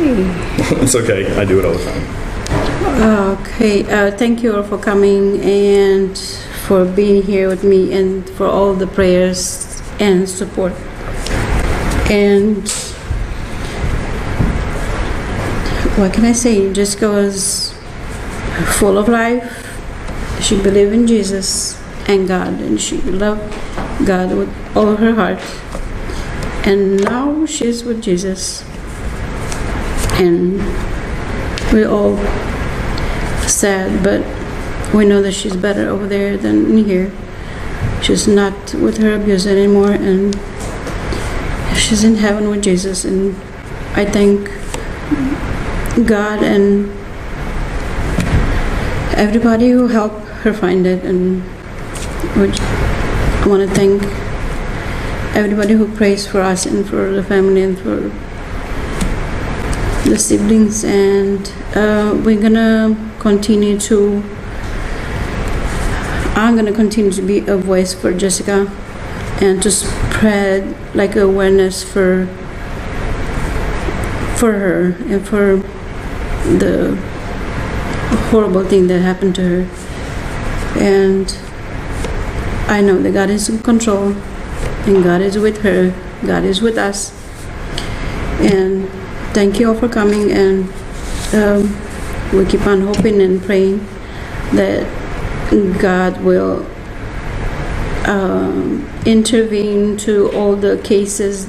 It's okay. I do it all the time. Okay, thank you all for coming and for being here with me and for all the prayers and support. And what can I say? Jessica was full of life. She believed in Jesus and God, and she loved God with all her heart. And now she's with Jesus. And we're all sad, but we know that she's better over there than in here. She's not with her abuser anymore, and she's in heaven with Jesus. And I thank God and everybody who helped her find it. And I want to thank everybody who prays for us and for the family and for the siblings. And I'm gonna continue to be a voice for Jessica and to spread like awareness for her and for the horrible thing that happened to her. And I know that God is in control, and God is with her, God is with us. And thank you all for coming, and we keep on hoping and praying that God will intervene to all the cases,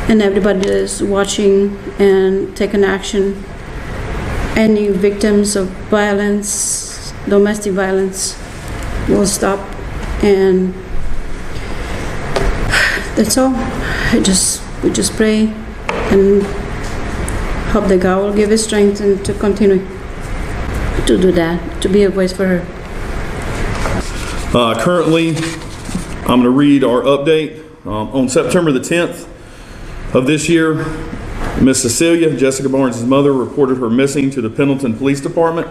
and everybody that is watching and take an action. Any victims of violence, domestic violence, will stop. And that's all. We just pray and hope that God will give us strength and to continue to do that, to be a voice for her. Currently, I'm going to read our update. On September the 10th of this year, Miss Cecilia, Jessica Barnes' mother, reported her missing to the Pendleton Police Department.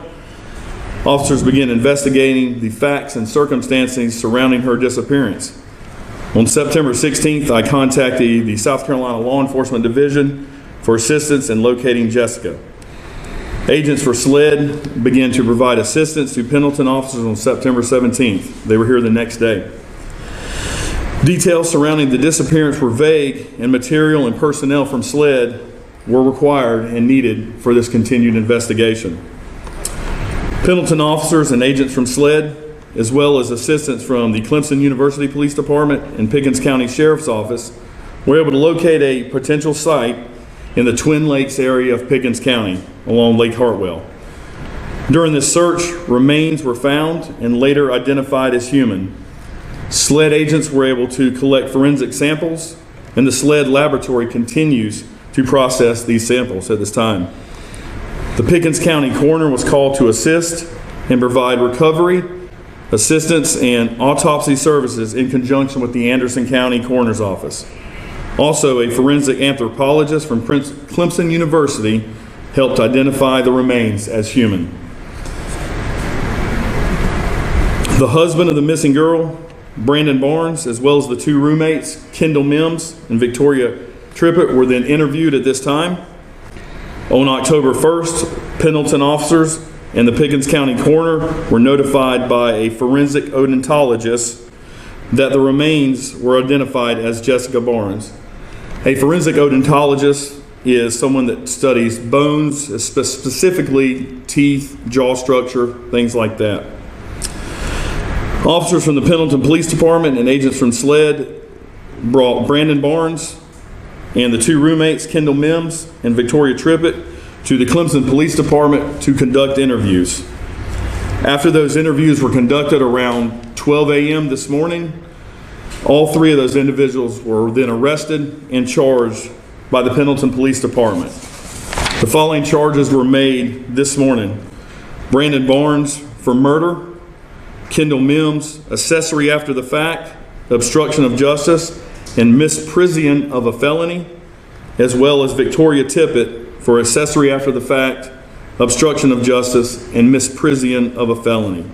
Officers began investigating the facts and circumstances surrounding her disappearance. On September 16th, I contacted the South Carolina Law Enforcement Division for assistance in locating Jessica. Agents for SLED began to provide assistance to Pendleton officers on September 17th. They were here the next day. Details surrounding the disappearance were vague, and material and personnel from SLED were required and needed for this continued investigation. Pendleton officers and agents from SLED, as well as assistance from the Clemson University Police Department and Pickens County Sheriff's Office, were able to locate a potential site in the Twin Lakes area of Pickens County along Lake Hartwell. During this search, remains were found and later identified as human. SLED agents were able to collect forensic samples, and the SLED laboratory continues to process these samples at this time. The Pickens County coroner was called to assist and provide recovery, assistance, and autopsy services in conjunction with the Anderson County Coroner's Office. Also, a forensic anthropologist from Clemson University helped identify the remains as human. The husband of the missing girl, Brandon Barnes, as well as the two roommates, Kendall Mims and Victoria Trippett, were then interviewed at this time. On October 1st, Pendleton officers and the Pickens County coroner were notified by a forensic odontologist that the remains were identified as Jessica Barnes. A forensic odontologist is someone that studies bones, specifically teeth, jaw structure, things like that. Officers from the Pendleton Police Department and agents from SLED brought Brandon Barnes and the two roommates, Kendall Mims and Victoria Trippett, to the Clemson Police Department to conduct interviews. After those interviews were conducted around 12 a.m. this morning, all three of those individuals were then arrested and charged by the Pendleton Police Department. The following charges were made this morning: Brandon Barnes for murder, Kendall Mims, accessory after the fact, obstruction of justice, and misprision of a felony, as well as Victoria Tippett for accessory after the fact, obstruction of justice, and misprision of a felony.